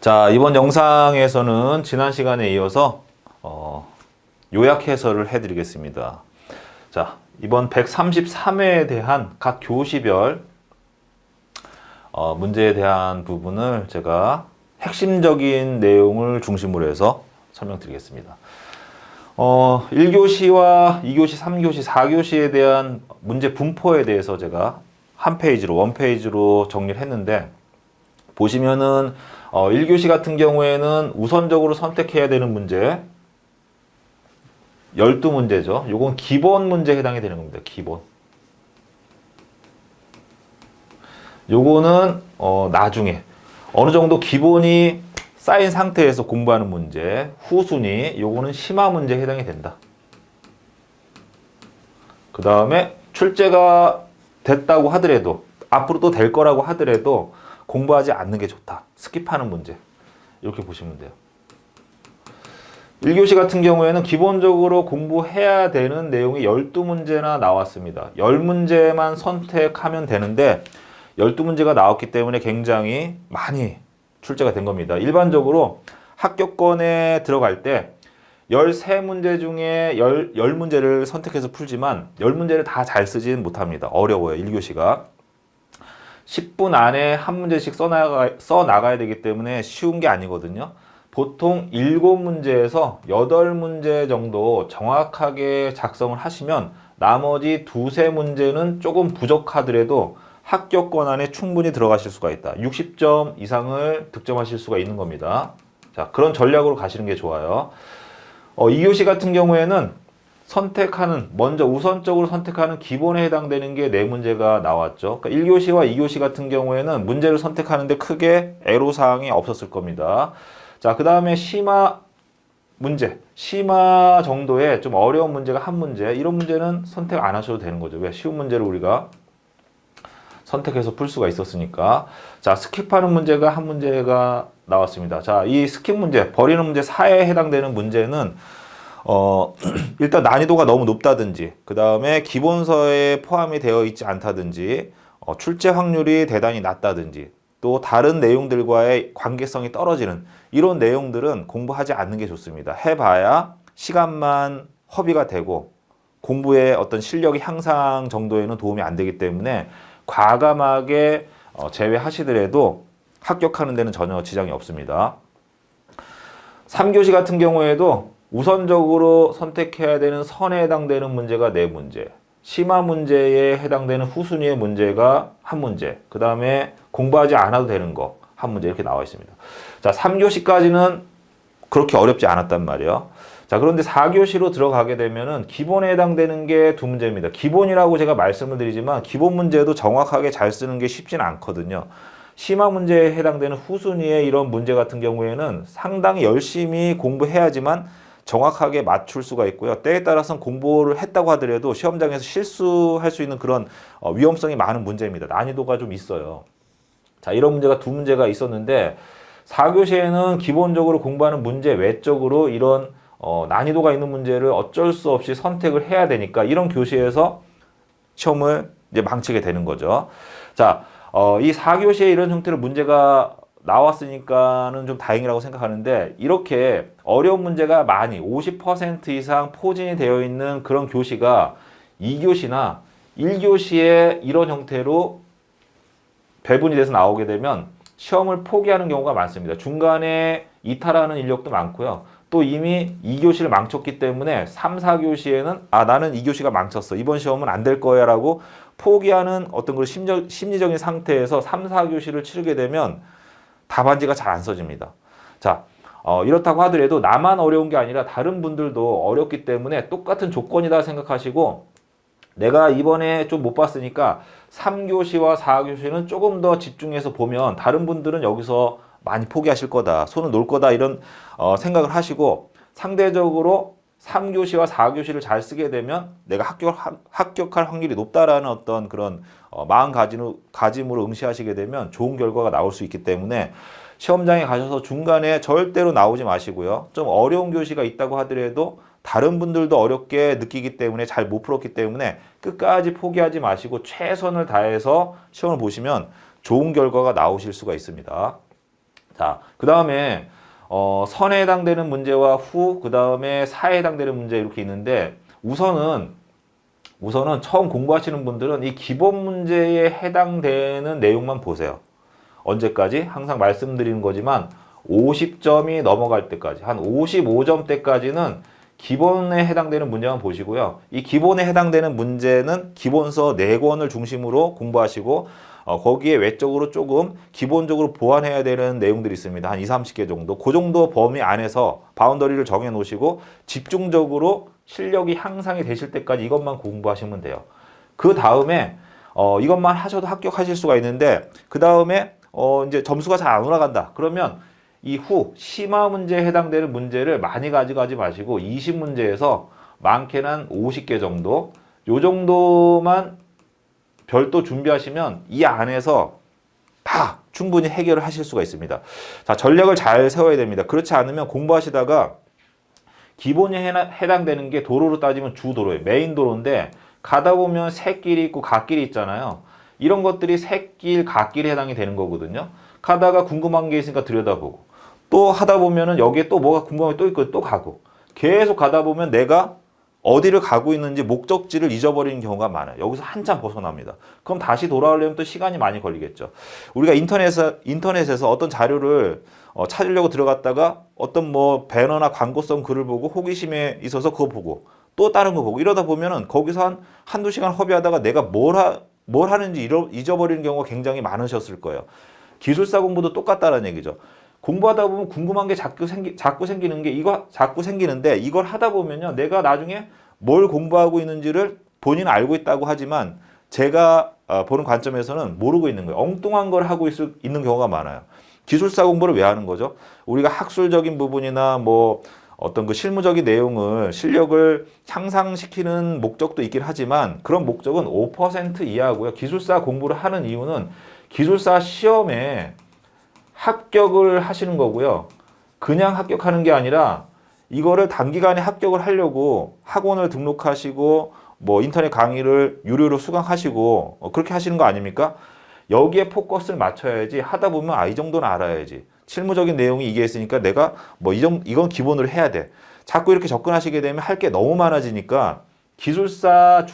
자, 이번 영상에서는 지난 시간에 이어서 요약 해설을 해드리겠습니다. 자, 이번 133회에 대한 각 교시별 문제에 대한 부분을 제가 핵심적인 내용을 중심으로 해서 설명드리겠습니다. 1교시와 2교시, 3교시, 4교시에 대한 문제 분포에 대해서 제가 한 페이지로, 원 페이지로 정리를 했는데, 보시면은 1교시 같은 경우에는 우선적으로 선택해야 되는 문제 12문제죠. 요건 기본 문제에 해당이 되는 겁니다. 기본. 요거는 나중에 어느 정도 기본이 쌓인 상태에서 공부하는 문제, 후순위, 요거는 심화 문제에 해당이 된다. 그 다음에 출제가 됐다고 하더라도, 앞으로 또 될 거라고 하더라도 공부하지 않는 게 좋다. 스킵하는 문제. 이렇게 보시면 돼요. 1교시 같은 경우에는 기본적으로 공부해야 되는 내용이 12문제나 나왔습니다. 10문제만 선택하면 되는데 12문제가 나왔기 때문에 굉장히 많이 출제가 된 겁니다. 일반적으로 합격권에 들어갈 때 13문제 중에 10문제를 선택해서 풀지만 10문제를 다 잘 쓰지는 못합니다. 어려워요, 1교시가. 10분 안에 한 문제씩 써나가야 되기 때문에 쉬운 게 아니거든요. 보통 7문제에서 8문제 정도 정확하게 작성을 하시면 나머지 2-3문제는 조금 부족하더라도 합격권 안에 충분히 들어가실 수가 있다. 60점 이상을 득점하실 수가 있는 겁니다. 자, 그런 전략으로 가시는 게 좋아요. 2교시 같은 경우에는 먼저 우선적으로 선택하는 기본에 해당되는 게 4문제가 나왔죠. 그러니까 1교시와 2교시 같은 경우에는 문제를 선택하는데 크게 애로사항이 없었을 겁니다. 자, 그 다음에 심화 문제, 심화 정도의 좀 어려운 문제가 한 문제, 이런 문제는 선택 안 하셔도 되는 거죠. 왜? 쉬운 문제를 우리가 선택해서 풀 수가 있었으니까. 자, 스킵하는 문제가 한 문제가 나왔습니다. 자, 이 스킵 문제, 버리는 문제 4에 해당되는 문제는 일단 난이도가 너무 높다든지, 그 다음에 기본서에 포함이 되어 있지 않다든지, 출제 확률이 대단히 낮다든지, 또 다른 내용들과의 관계성이 떨어지는 이런 내용들은 공부하지 않는 게 좋습니다. 해봐야 시간만 허비가 되고 공부의 어떤 실력이 향상 정도에는 도움이 안 되기 때문에 과감하게 제외하시더라도 합격하는 데는 전혀 지장이 없습니다. 3교시 같은 경우에도 우선적으로 선택해야 되는 선에 해당되는 문제가 4문제, 심화 문제에 해당되는 후순위의 문제가 1문제, 그 다음에 공부하지 않아도 되는 거 1문제 이렇게 나와 있습니다. 자, 3교시까지는 그렇게 어렵지 않았단 말이에요. 자, 그런데 4교시로 들어가게 되면은 기본에 해당되는 게 2문제입니다. 기본이라고 제가 말씀을 드리지만 기본 문제도 정확하게 잘 쓰는 게 쉽지는 않거든요. 심화 문제에 해당되는 후순위의 이런 문제 같은 경우에는 상당히 열심히 공부해야지만 정확하게 맞출 수가 있고요. 때에 따라서는 공부를 했다고 하더라도 시험장에서 실수할 수 있는 그런 위험성이 많은 문제입니다. 난이도가 좀 있어요. 자, 이런 문제가 2문제가 있었는데 4교시에는 기본적으로 공부하는 문제 외적으로 이런 난이도가 있는 문제를 어쩔 수 없이 선택을 해야 되니까 이런 교시에서 시험을 이제 망치게 되는 거죠. 자, 이 4교시에 이런 형태로 문제가 나왔으니까는 좀 다행이라고 생각하는데, 이렇게 어려운 문제가 많이 50% 이상 포진이 되어 있는 그런 교시가 2교시나 1교시에 이런 형태로 배분이 돼서 나오게 되면 시험을 포기하는 경우가 많습니다. 중간에 이탈하는 인력도 많고요. 또 이미 2교시를 망쳤기 때문에 3, 4교시에는 나는 2교시가 망쳤어, 이번 시험은 안 될 거야 라고 포기하는 어떤 그 심리적인 상태에서 3, 4교시를 치르게 되면 답안지가 잘 안 써집니다. 자, 이렇다고 하더라도 나만 어려운 게 아니라 다른 분들도 어렵기 때문에 똑같은 조건이다 생각하시고, 내가 이번에 좀 못 봤으니까 3교시와 4교시는 조금 더 집중해서 보면 다른 분들은 여기서 많이 포기하실 거다, 손을 놓을 거다, 이런 생각을 하시고 상대적으로 3교시와 4교시를 잘 쓰게 되면 내가 합격할 확률이 높다라는 어떤 그런 마음가짐으로 응시하시게 되면 좋은 결과가 나올 수 있기 때문에 시험장에 가셔서 중간에 절대로 나오지 마시고요. 좀 어려운 교시가 있다고 하더라도 다른 분들도 어렵게 느끼기 때문에 잘 못 풀었기 때문에 끝까지 포기하지 마시고 최선을 다해서 시험을 보시면 좋은 결과가 나오실 수가 있습니다. 자, 그 다음에 선에 해당되는 문제와 후, 그 다음에 사에 해당되는 문제 이렇게 있는데 우선은 처음 공부하시는 분들은 이 기본 문제에 해당되는 내용만 보세요. 언제까지? 항상 말씀드리는 거지만 50점이 넘어갈 때까지, 한 55점 때까지는 기본에 해당되는 문제만 보시고요. 이 기본에 해당되는 문제는 기본서 4권을 중심으로 공부하시고 거기에 외적으로 조금 기본적으로 보완해야 되는 내용들이 있습니다. 한 20-30개 정도. 그 정도 범위 안에서 바운더리를 정해 놓으시고 집중적으로 실력이 향상이 되실 때까지 이것만 공부하시면 돼요. 그 다음에 이것만 하셔도 합격하실 수가 있는데 그 다음에 이제 점수가 잘 안 올라간다. 그러면 이후 심화 문제에 해당되는 문제를 많이 가져가지 마시고 20문제에서 많게는 한 50개 정도 요 정도만 별도 준비하시면 이 안에서 다 충분히 해결을 하실 수가 있습니다. 자, 전략을 잘 세워야 됩니다. 그렇지 않으면 공부하시다가 기본에 해당되는 게 도로로 따지면 주도로예요. 메인 도로인데 가다 보면 새길이 있고 갓길이 있잖아요. 이런 것들이 새길, 갓길에 해당이 되는 거거든요. 가다가 궁금한 게 있으니까 들여다보고 또 하다 보면은 여기에 또 뭐가 궁금한 게 또 있고 또 가고 계속 가다 보면 내가 어디를 가고 있는지 목적지를 잊어버리는 경우가 많아요. 여기서 한참 벗어납니다. 그럼 다시 돌아오려면 또 시간이 많이 걸리겠죠. 우리가 인터넷에서 어떤 자료를 찾으려고 들어갔다가 어떤 뭐 배너나 광고성 글을 보고 호기심에 있어서 그거 보고 또 다른 거 보고 이러다 보면은 거기서 한두 시간 허비하다가 내가 뭘 하는지 잊어버리는 경우가 굉장히 많으셨을 거예요. 기술사 공부도 똑같다는 얘기죠. 공부하다 보면 궁금한 게 자꾸 생기는 게 자꾸 생기는데 이걸 하다 보면요. 내가 나중에 뭘 공부하고 있는지를 본인은 알고 있다고 하지만 제가 보는 관점에서는 모르고 있는 거예요. 엉뚱한 걸 하고 있는 경우가 많아요. 기술사 공부를 왜 하는 거죠? 우리가 학술적인 부분이나 뭐 어떤 그 실무적인 내용을 실력을 향상시키는 목적도 있긴 하지만 그런 목적은 5% 이하고요. 기술사 공부를 하는 이유는 기술사 시험에 합격을 하시는 거고요. 그냥 합격하는 게 아니라 이거를 단기간에 합격을 하려고 학원을 등록하시고 뭐 인터넷 강의를 유료로 수강하시고 그렇게 하시는 거 아닙니까? 여기에 포커스를 맞춰야지 하다 보면 이 정도는 알아야지. 실무적인 내용이 이게 있으니까 내가 뭐 이건 기본으로 해야 돼. 자꾸 이렇게 접근하시게 되면 할 게 너무 많아지니까 기술사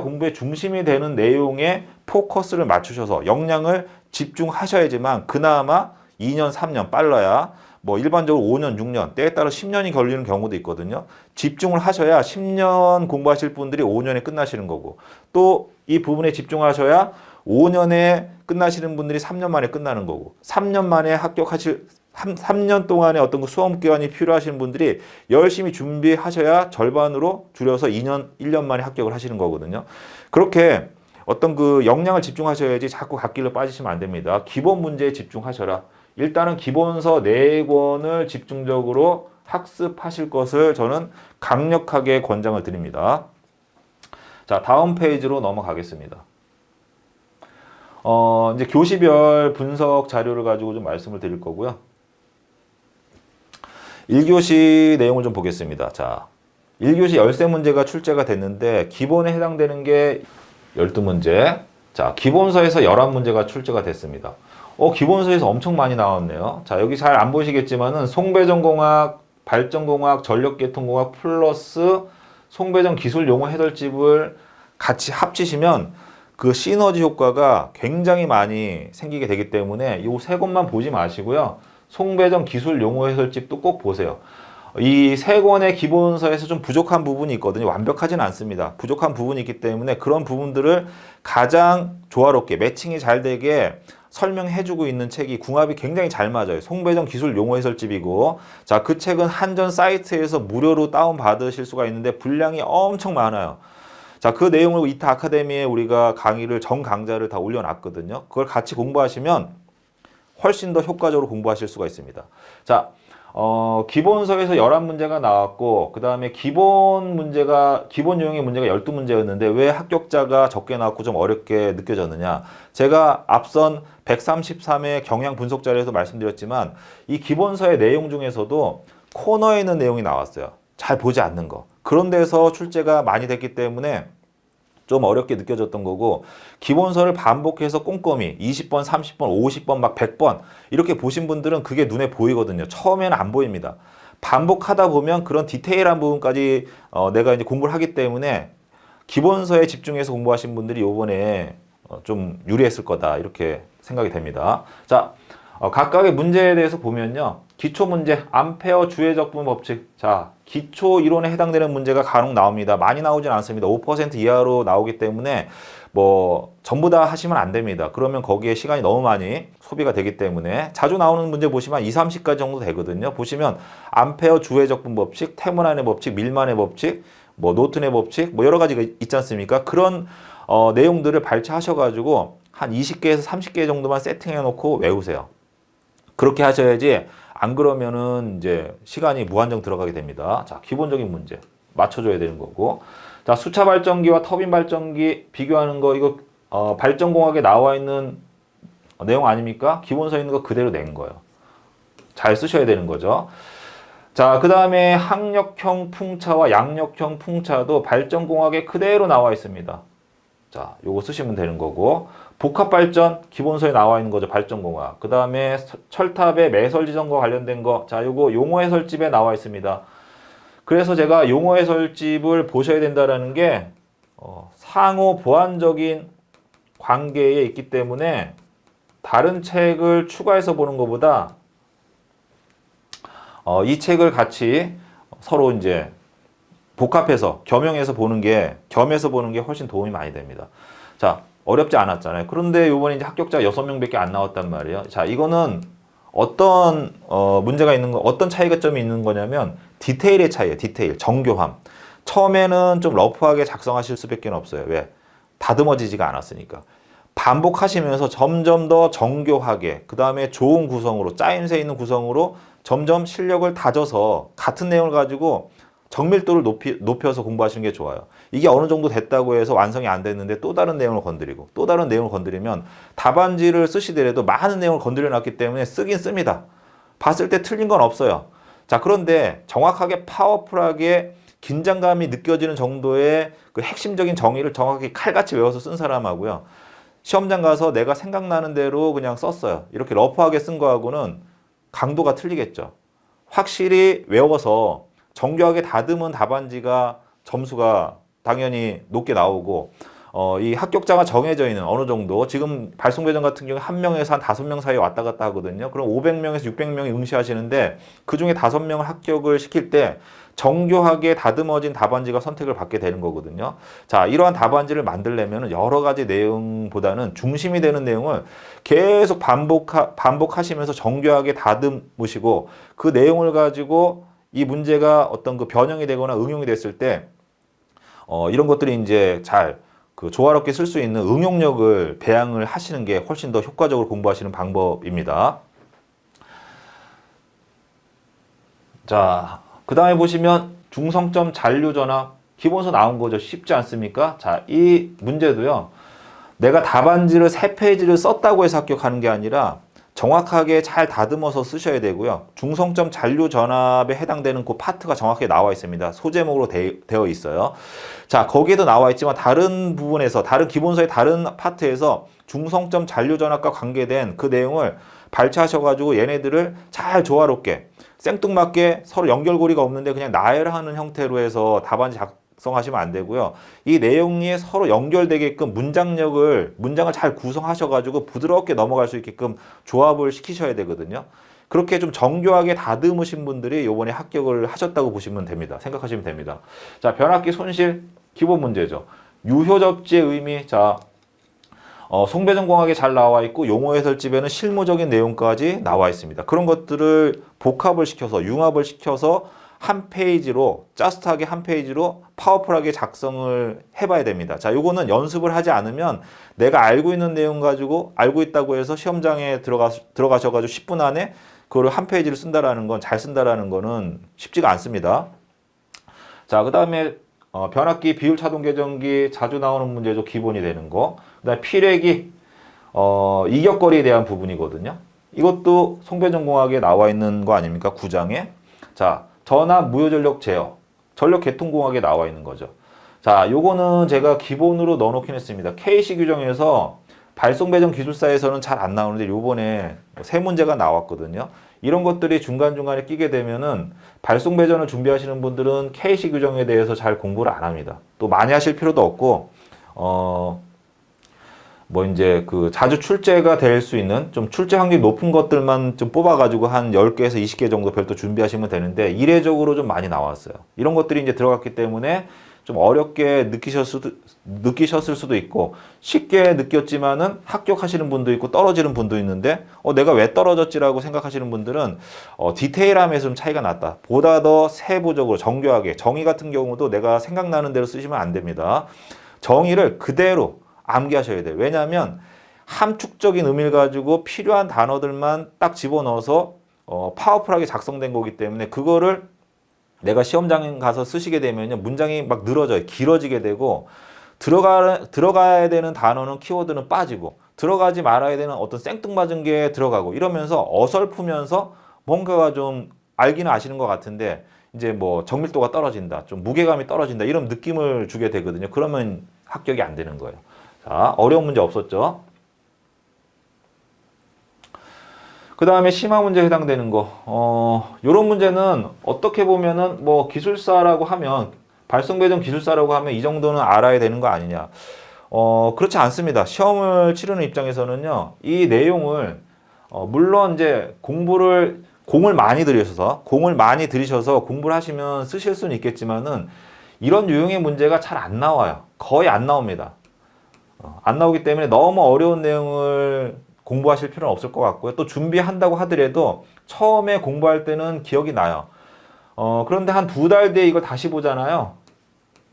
공부의 중심이 되는 내용에 포커스를 맞추셔서 역량을 집중하셔야지만 그나마 2년, 3년 빨라야 뭐 일반적으로 5년, 6년, 때에 따라 10년이 걸리는 경우도 있거든요. 집중을 하셔야 10년 공부하실 분들이 5년에 끝나시는 거고 또 이 부분에 집중하셔야 5년에 끝나시는 분들이 3년 만에 끝나는 거고 3년 만에 3년 동안의 어떤 그 수험 기간이 필요하신 분들이 열심히 준비하셔야 절반으로 줄여서 1년 만에 합격을 하시는 거거든요. 그렇게 어떤 그 역량을 집중하셔야지 자꾸 갓길로 빠지시면 안 됩니다. 기본 문제에 집중하셔라. 일단은 기본서 4권을 집중적으로 학습하실 것을 저는 강력하게 권장을 드립니다. 자, 다음 페이지로 넘어가겠습니다. 이제 교시별 분석 자료를 가지고 좀 말씀을 드릴 거고요. 1교시 내용을 좀 보겠습니다. 자, 1교시 13문제가 출제가 됐는데 기본에 해당되는 게 12문제. 자, 기본서에서 11문제가 출제가 됐습니다. 기본서에서 엄청 많이 나왔네요. 자, 여기 잘 안 보시겠지만은 송배전공학, 발전공학, 전력계통공학 플러스 송배전 기술 용어 해설집을 같이 합치시면 그 시너지 효과가 굉장히 많이 생기게 되기 때문에 이 3권만 보지 마시고요. 송배전 기술 용어 해설집도 꼭 보세요. 이 3권의 기본서에서 좀 부족한 부분이 있거든요. 완벽하진 않습니다. 부족한 부분이 있기 때문에 그런 부분들을 가장 조화롭게 매칭이 잘 되게 설명해주고 있는 책이 궁합이 굉장히 잘 맞아요. 송배전 기술 용어 해설집이고, 자, 그 책은 한전 사이트에서 무료로 다운받으실 수가 있는데 분량이 엄청 많아요. 자, 그 내용을 이타 아카데미에 우리가 강의를 정 강좌를 다 올려놨거든요. 그걸 같이 공부하시면 훨씬 더 효과적으로 공부하실 수가 있습니다. 자, 기본서에서 11문제가 나왔고, 그 다음에 기본 유형의 문제가 12문제였는데 왜 합격자가 적게 나왔고 좀 어렵게 느껴졌느냐. 제가 앞선 133회 경향 분석 자료에서 말씀드렸지만 이 기본서의 내용 중에서도 코너에 있는 내용이 나왔어요. 잘 보지 않는 거. 그런 데서 출제가 많이 됐기 때문에 좀 어렵게 느껴졌던 거고, 기본서를 반복해서 꼼꼼히 20번, 30번, 50번, 막 100번 이렇게 보신 분들은 그게 눈에 보이거든요. 처음에는 안 보입니다. 반복하다 보면 그런 디테일한 부분까지 내가 이제 공부를 하기 때문에 기본서에 집중해서 공부하신 분들이 요번에 좀 유리했을 거다 이렇게 생각이 됩니다. 자, 각각의 문제에 대해서 보면요. 기초 문제, 암페어 주해적분 법칙. 자, 기초 이론에 해당되는 문제가 간혹 나옵니다. 많이 나오진 않습니다. 5% 이하로 나오기 때문에 뭐 전부 다 하시면 안 됩니다. 그러면 거기에 시간이 너무 많이 소비가 되기 때문에 자주 나오는 문제 보시면 2, 30가지 정도 되거든요. 보시면 암페어 주해적분 법칙, 테문안의 법칙, 밀만의 법칙, 뭐 노튼의 법칙, 뭐 여러 가지가 있지 않습니까? 그런 내용들을 발췌하셔가지고 한 20개에서 30개 정도만 세팅해 놓고 외우세요. 그렇게 하셔야지 안 그러면은 이제 시간이 무한정 들어가게 됩니다. 자, 기본적인 문제 맞춰줘야 되는 거고. 자, 수차 발전기와 터빈 발전기 비교하는 거 이거 발전공학에 나와 있는 내용 아닙니까? 기본서에 있는 거 그대로 낸 거예요. 잘 쓰셔야 되는 거죠. 자, 그 다음에 항력형 풍차와 양력형 풍차도 발전공학에 그대로 나와 있습니다. 자, 요거 쓰시면 되는 거고. 복합발전 기본서에 나와 있는 거죠. 발전공학. 그 다음에 철탑의 매설지정과 관련된 거. 자, 요거 용어해설집에 나와 있습니다. 그래서 제가 용어해설집을 보셔야 된다라는 게 상호 보완적인 관계에 있기 때문에 다른 책을 추가해서 보는 것보다 이 책을 같이 서로 이제 복합해서 겸용해서 보는 게 겸해서 보는 게 훨씬 도움이 많이 됩니다. 자, 어렵지 않았잖아요. 그런데 이번에 이제 합격자가 6명밖에 안 나왔단 말이에요. 자, 이거는 어떤 문제가 있는 거, 어떤 차이점이 있는 거냐면 디테일의 차이예요. 디테일, 정교함. 처음에는 좀 러프하게 작성하실 수밖에 없어요. 왜? 다듬어지지가 않았으니까. 반복하시면서 점점 더 정교하게, 그 다음에 좋은 구성으로, 짜임새 있는 구성으로 점점 실력을 다져서 같은 내용을 가지고 정밀도를 높여서 공부하시는 게 좋아요. 이게 어느 정도 됐다고 해서 완성이 안 됐는데 또 다른 내용을 건드리고 또 다른 내용을 건드리면 답안지를 쓰시더라도 많은 내용을 건드려 놨기 때문에 쓰긴 씁니다. 봤을 때 틀린 건 없어요. 자, 그런데 정확하게 파워풀하게 긴장감이 느껴지는 정도의 그 핵심적인 정의를 정확하게 칼같이 외워서 쓴 사람하고요. 시험장 가서 내가 생각나는 대로 그냥 썼어요. 이렇게 러프하게 쓴 거하고는 강도가 틀리겠죠. 확실히 외워서 정교하게 다듬은 답안지가 점수가 당연히 높게 나오고 이 합격자가 정해져 있는 어느 정도 지금 발송배정 같은 경우에 1명에서 한 5명 사이에 왔다 갔다 하거든요. 그럼 500명에서 600명이 응시하시는데 그중에 5명을 합격을 시킬 때 정교하게 다듬어진 답안지가 선택을 받게 되는 거거든요. 자, 이러한 답안지를 만들려면 여러 가지 내용보다는 중심이 되는 내용을 계속 반복하시면서 정교하게 다듬으시고 그 내용을 가지고 이 문제가 어떤 그 변형이 되거나 응용이 됐을 때 이런 것들이 이제 잘 그 조화롭게 쓸 수 있는 응용력을 배양을 하시는 게 훨씬 더 효과적으로 공부하시는 방법입니다. 자, 그 다음에 보시면 중성점 잔류전압 기본서 나온 거죠. 쉽지 않습니까? 자, 이 문제도요. 내가 답안지를 3페이지를 썼다고 해서 합격하는 게 아니라 정확하게 잘 다듬어서 쓰셔야 되고요. 중성점 잔류 전압에 해당되는 그 파트가 정확하게 나와 있습니다. 소제목으로 되어 있어요. 자, 거기에도 나와 있지만 다른 부분에서 다른 기본서의 다른 파트에서 중성점 잔류 전압과 관계된 그 내용을 발췌하셔가지고 얘네들을 잘 조화롭게 생뚱맞게 서로 연결고리가 없는데 그냥 나열하는 형태로 해서 답안지 작성하시면 안 되고요. 이 내용이 서로 연결되게끔 문장을 잘 구성하셔가지고 부드럽게 넘어갈 수 있게끔 조합을 시키셔야 되거든요. 그렇게 좀 정교하게 다듬으신 분들이 이번에 합격을 하셨다고 보시면 됩니다. 생각하시면 됩니다. 자, 변압기 손실 기본 문제죠. 유효접지의 의미. 자, 송배전공학에 잘 나와 있고 용어해설집에는 실무적인 내용까지 나와 있습니다. 그런 것들을 복합을 시켜서 융합을 시켜서 한 페이지로 짜릿하게 한 페이지로 파워풀하게 작성을 해봐야 됩니다. 자, 요거는 연습을 하지 않으면 내가 알고 있는 내용 가지고 알고 있다고 해서 시험장에 들어가셔가지고 10분 안에 그거를 한 페이지를 쓴다라는 건 잘 쓴다라는 거는 쉽지가 않습니다. 자, 그 다음에 변압기, 비율 차동 계정기 자주 나오는 문제죠. 기본이 되는 거. 그 다음에 피뢰기, 이격거리에 대한 부분이거든요. 이것도 송배전공학에 나와 있는 거 아닙니까? 9장에. 자, 전압 무효전력 제어. 전력 계통공학에 나와 있는 거죠. 자, 요거는 제가 기본으로 넣어놓긴 했습니다. KC 규정에서 발송 배정 기술사에서는 잘 안 나오는데 요번에 세 문제가 나왔거든요. 이런 것들이 중간중간에 끼게 되면은 발송 배전을 준비하시는 분들은 KC 규정에 대해서 잘 공부를 안 합니다. 또 많이 하실 필요도 없고, 뭐 이제 그 자주 출제가 될 수 있는 좀 출제 확률이 높은 것들만 좀 뽑아가지고 한 10개에서 20개 정도 별도 준비하시면 되는데 이례적으로 좀 많이 나왔어요. 이런 것들이 이제 들어갔기 때문에 좀 어렵게 느끼셨을 수도 있고 쉽게 느꼈지만은 합격하시는 분도 있고 떨어지는 분도 있는데 내가 왜 떨어졌지라고 생각하시는 분들은 디테일함에서 좀 차이가 났다. 보다 더 세부적으로 정교하게 정의 같은 경우도 내가 생각나는 대로 쓰시면 안 됩니다. 정의를 그대로 암기하셔야 돼요. 왜냐하면 함축적인 의미를 가지고 필요한 단어들만 딱 집어넣어서 파워풀하게 작성된 거기 때문에 그거를 내가 시험장에 가서 쓰시게 되면요 문장이 막 늘어져요. 길어지게 되고 들어가야 되는 단어는 키워드는 빠지고 들어가지 말아야 되는 어떤 생뚱맞은 게 들어가고 이러면서 어설프면서 뭔가가 좀 알기는 아시는 것 같은데 이제 뭐 정밀도가 떨어진다, 좀 무게감이 떨어진다 이런 느낌을 주게 되거든요. 그러면 합격이 안 되는 거예요. 자, 어려운 문제 없었죠? 그 다음에 심화 문제에 해당되는 거, 요런 문제는 어떻게 보면은 뭐 기술사라고 하면, 발송 배정 기술사라고 하면 이 정도는 알아야 되는 거 아니냐. 그렇지 않습니다. 시험을 치르는 입장에서는요, 이 내용을, 물론 이제 공을 많이 들이셔서 공부를 하시면 쓰실 수는 있겠지만은, 이런 유형의 문제가 잘 안 나와요. 거의 안 나옵니다. 안 나오기 때문에 너무 어려운 내용을 공부하실 필요는 없을 것 같고요. 또 준비한다고 하더라도 처음에 공부할 때는 기억이 나요. 그런데 한 2달 뒤에 이걸 다시 보잖아요.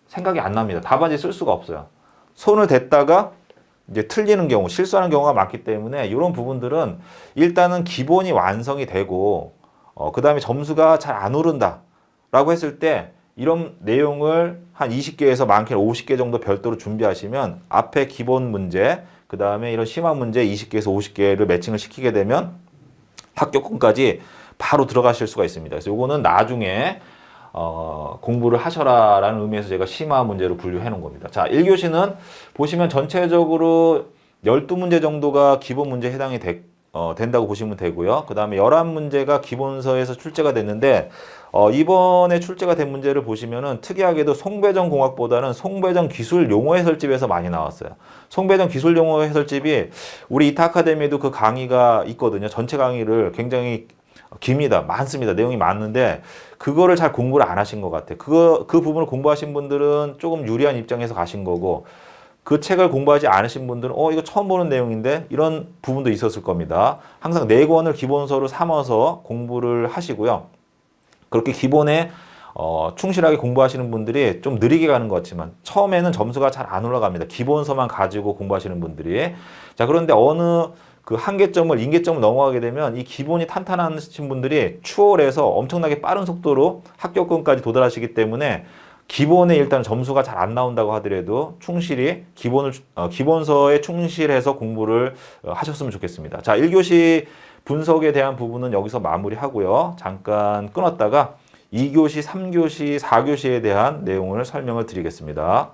생각이 안 납니다. 답안지 쓸 수가 없어요. 손을 댔다가 이제 틀리는 경우, 실수하는 경우가 많기 때문에 이런 부분들은 일단은 기본이 완성이 되고 그 다음에 점수가 잘 안 오른다 라고 했을 때 이런 내용을 한 20개에서 많게는 50개 정도 별도로 준비하시면 앞에 기본 문제, 그 다음에 이런 심화 문제 20개에서 50개를 매칭을 시키게 되면 합격권까지 바로 들어가실 수가 있습니다. 그래서 요거는 나중에 공부를 하셔라라는 의미에서 제가 심화 문제로 분류해 놓은 겁니다. 자, 1교시는 보시면 전체적으로 12문제 정도가 기본 문제에 해당이 된다고 보시면 되고요. 그 다음에 11문제가 기본서에서 출제가 됐는데 이번에 출제가 된 문제를 보시면은 특이하게도 송배정 공학보다는 송배정 기술 용어 해설집에서 많이 나왔어요. 송배정 기술 용어 해설집이 우리 이타 아카데미에도 그 강의가 있거든요. 전체 강의를 굉장히 깁니다. 많습니다. 내용이 많은데 그거를 잘 공부를 안 하신 것 같아요. 그 부분을 공부하신 분들은 조금 유리한 입장에서 가신 거고 그 책을 공부하지 않으신 분들은 이거 처음 보는 내용인데 이런 부분도 있었을 겁니다. 항상 4권을 기본서로 삼아서 공부를 하시고요. 그렇게 기본에 충실하게 공부하시는 분들이 좀 느리게 가는 것 같지만 처음에는 점수가 잘 안 올라갑니다. 기본서만 가지고 공부하시는 분들이. 자, 그런데 어느 그 한계점을, 임계점을 넘어가게 되면 이 기본이 탄탄하신 분들이 추월해서 엄청나게 빠른 속도로 합격권까지 도달하시기 때문에 기본에 일단 점수가 잘 안 나온다고 하더라도 충실히 기본서에 충실해서 공부를 하셨으면 좋겠습니다. 자, 1교시 분석에 대한 부분은 여기서 마무리하고요. 잠깐 끊었다가 2교시, 3교시, 4교시에 대한 내용을 설명을 드리겠습니다.